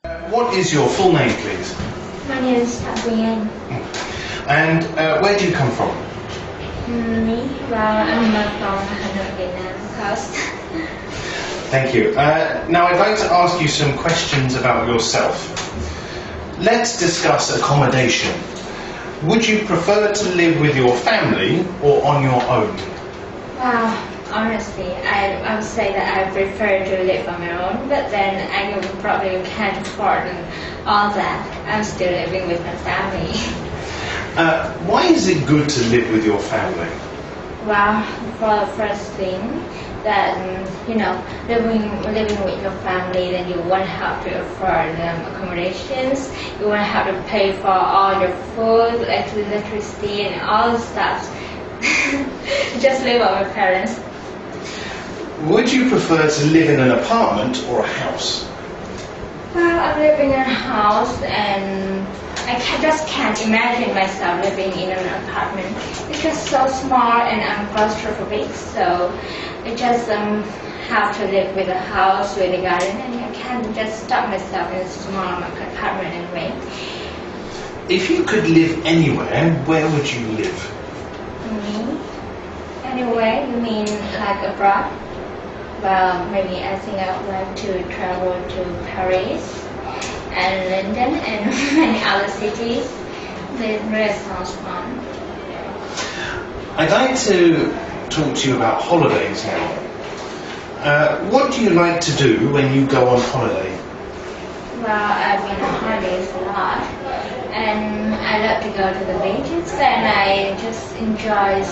What is your full name, please? My name is Fabienne. And where do you come from? Me? Well, I'm from Hanoi, Vietnam coast. Thank you. Now I'd like to ask you some questions about yourself. Let's discuss accommodation. Would you prefer to live with your family or on your own? Well, honestly, I would say that I prefer to live on my own, but then I probably can't afford all that. I'm still living with my family. Why is it good to live with your family? Well, for the first thing, that living with your family, then you won't have to afford accommodations. You won't have to pay for all your food, electricity, and all the stuff. Just live with my parents. Would you prefer to live in an apartment or a house? Well, I'm living in a house, and just can't imagine myself living in an apartment. It's just so small, and I'm claustrophobic, so I just have to live with a house, with a garden, and I can't just stop myself in a small apartment anyway. If you could live anywhere, where would you live? Me? Anywhere? You mean like abroad? Well, maybe I think I would like to travel to Paris and London and many other cities. It really sounds fun. I'd like to talk to you about holidays now. What do you like to do when you go on holiday? Well, I've been on holidays a lot, and I love to go to the beaches, and I just enjoy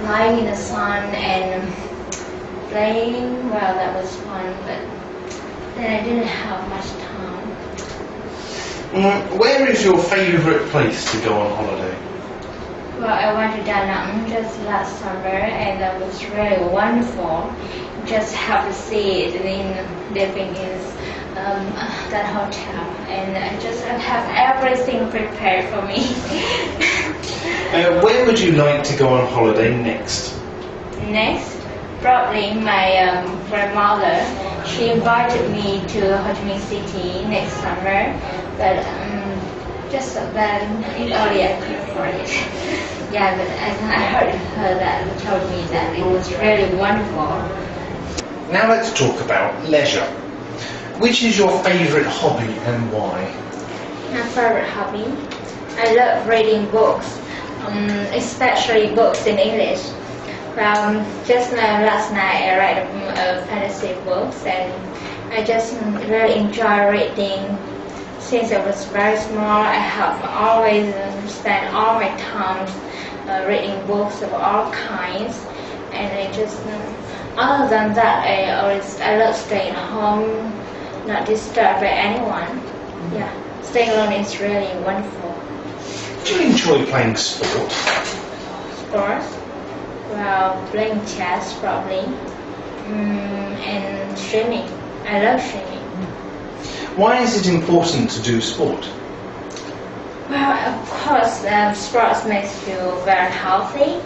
lying in the sun and playing. Well, that was fun, but then I didn't have much time. Where is your favourite place to go on holiday? Well, I went to Da Nang just last summer, and that was really wonderful. Just have to see it and living in that hotel, and I just have everything prepared for me. Where would you like to go on holiday next? Next, probably my grandmother. She invited me to Ho Chi Minh City next summer, but just that early I couldn't afford it. Yeah, but I heard her that told me that it was really wonderful. Now let's talk about leisure. Which is your favourite hobby and why? My favorite hobby? I love reading books, especially books in English. Just last night I read fantasy books, and I just really enjoy reading. Since I was very small, I have always spent all my time reading books of all kinds, and I just other than that, I love staying home, not disturbed by anyone. Yeah, staying alone is really wonderful. Do you enjoy playing sport? Sports? Well, playing chess probably, and swimming. I love swimming. Why is it important to do sport? Well, of course, sports makes you very healthy,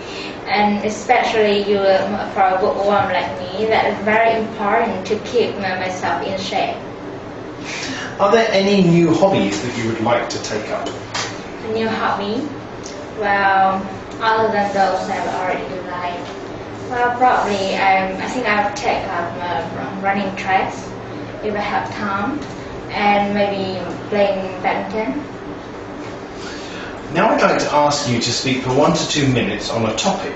and especially for a bookworm like me, that is very important to keep myself in shape. Are there any new hobbies that you would like to take up? A new hobby? Well, other than those I've already liked, well, probably I think I'll take up running tracks if I have time, and maybe playing badminton. Now I'd like to ask you to speak for 1 to 2 minutes on a topic.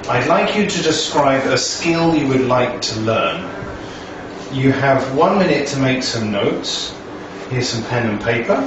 I'd like you to describe a skill you would like to learn. You have 1 minute to make some notes. Here's some pen and paper.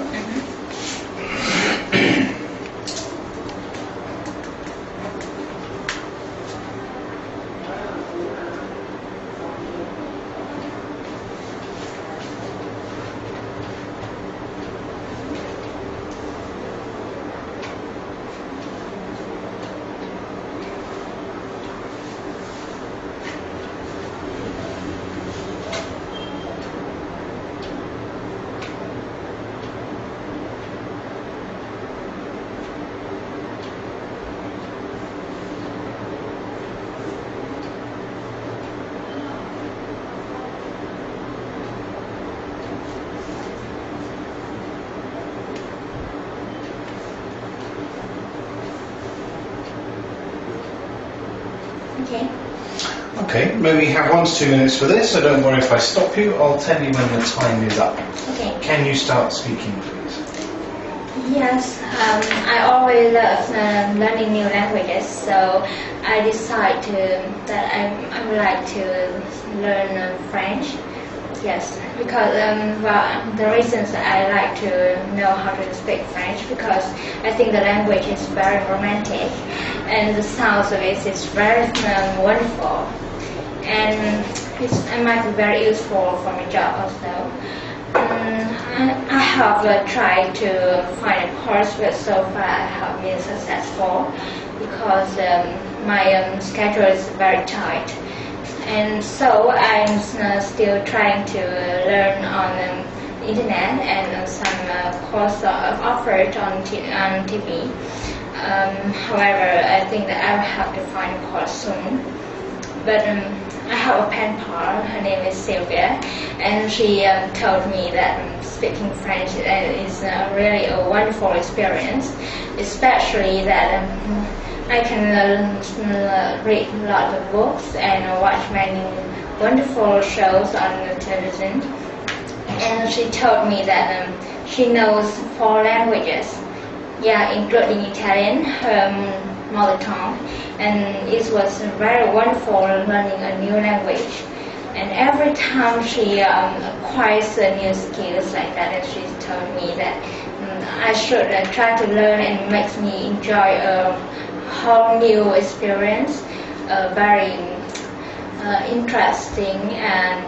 Okay, maybe have 1 to 2 minutes for this, so don't worry if I stop you. I'll tell you when the time is up. Okay. Can you start speaking, please? Yes, I always love learning new languages, so I decided that I would like to learn French. Yes, because the reasons I like to know how to speak French, because I think the language is very romantic and the sounds of it is very wonderful, and it might be very useful for my job also. I have tried to find a course, but so far I have been successful because my schedule is very tight. And so I'm still trying to learn on the internet, and some course are offered on TV. However, I think that I will have to find a course soon. But I have a pen pal, her name is Sylvia, and she told me that speaking French is really a wonderful experience, especially that I can read a lot of books and watch many wonderful shows on the television. And she told me that she knows 4 languages, yeah, including Italian, her mother tongue, and it was very wonderful learning a new language. And every time she acquires new skills like that, and she told me that I should try to learn, and it makes me enjoy a whole new experience, very interesting and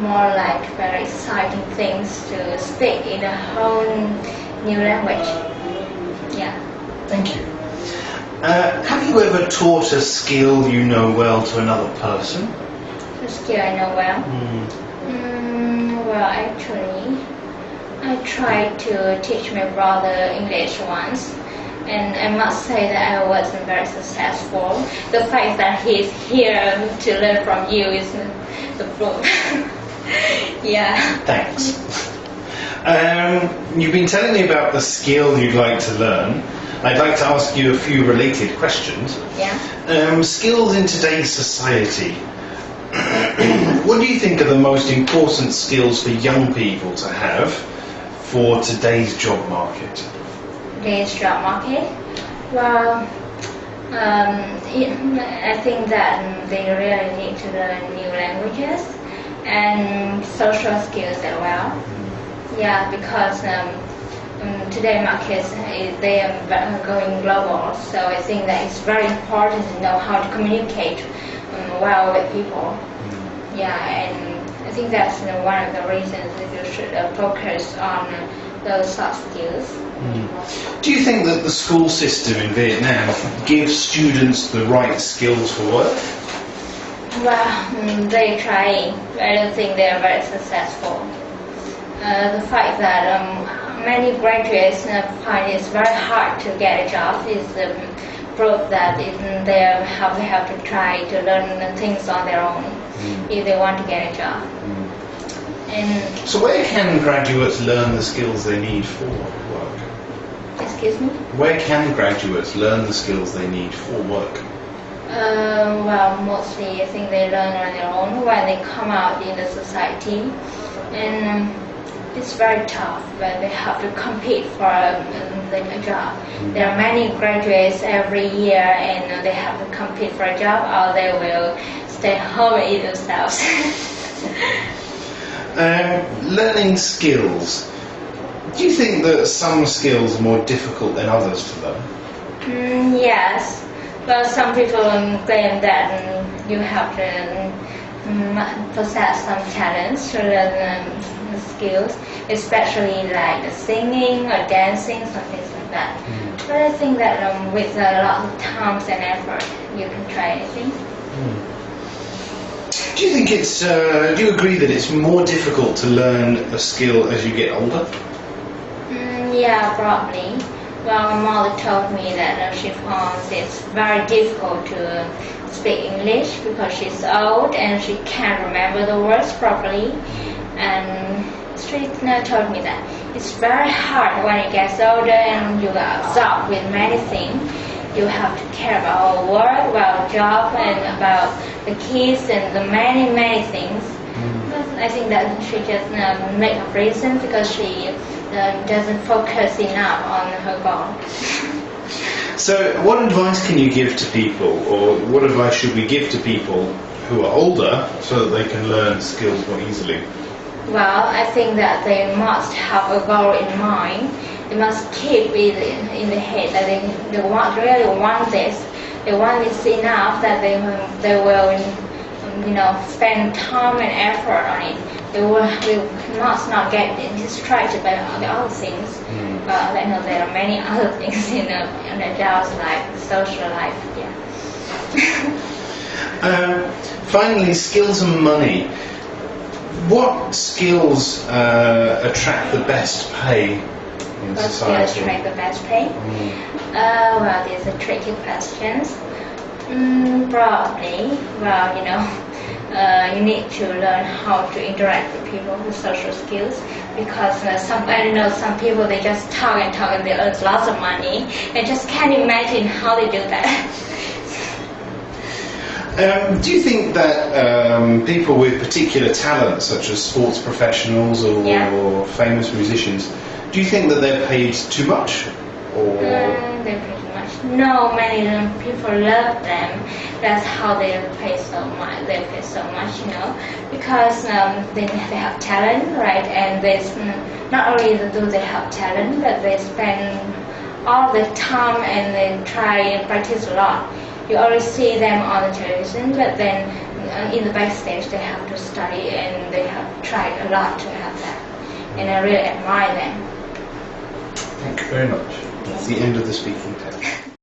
more like very exciting things to speak in a whole new language. Yeah. Thank you. Have you ever taught a skill you know well to another person? A skill I know well? Well, actually, I tried to teach my brother English once, and I must say that I wasn't very successful. The fact that he's here to learn from you is the proof. Yeah. Thanks. You've been telling me about the skill you'd like to learn. I'd like to ask you a few related questions. Yeah. Skills in today's society. What do you think are the most important skills for young people to have for today's job market? Today's job market? Well, I think that they really need to learn new languages and social skills as well. Yeah, because today markets they are going global, so I think that it's very important to know how to communicate well with people. Yeah, and I think that's one of the reasons that you should focus on those soft skills. Do you think that the school system in Vietnam gives students the right skills for work? Well, they're trying. I don't think they're very successful. The fact that many graduates find it's very hard to get a job is the proof that they have to try to learn things on their own if they want to get a job. And so where can graduates learn the skills they need for work? Excuse me? Where can graduates learn the skills they need for work? Well, mostly I think they learn on their own when they come out in the society, and it's very tough, but they have to compete for a job. There are many graduates every year, and they have to compete for a job, or they will stay home and eat themselves. Learning skills. Do you think that some skills are more difficult than others to learn? Yes. Well, some people claim that you have to possess some talents to learn the skills, especially like singing or dancing, something like that. But I think that with a lot of time and effort, you can try anything. Do you think it's? Do you agree that it's more difficult to learn a skill as you get older? Yeah, probably. Well, my mother told me that she finds it's very difficult to speak English because she's old and she can't remember the words properly. And she told me that it's very hard when you get older and you are absorbed with many things. You have to care about work, about job, and about the kids and the many things. But I think that she just make a reason because she doesn't focus enough on her goal. So, what advice can you give to people, or what advice should we give to people who are older so that they can learn skills more easily? Well, I think that they must have a goal in mind. They must keep it in the head that they really want this. They want this enough that they will spend time and effort on it. They must not get distracted by the other things. But I know there are many other things in adults' life, social life. Yeah. Finally, skills and money. What skills attract the best pay in What society? skills attract the best pay? Well, these are tricky questions. Probably, you need to learn how to interact with people with social skills, because some people, they just talk and they earn lots of money. I just can't imagine how they do that. Do you think that people with particular talents, such as sports professionals or famous musicians, do you think that they're paid too much? Or They're pretty much. No, many people love them. That's how they pay so much. They pay so much, because they have talent, right? And not only do they have talent, but they spend all the time and they try and practice a lot. You always see them on the television, but then in the backstage they have to study and they have tried a lot to have that. And I really admire them. thank you very much. That's the end of the speaking test.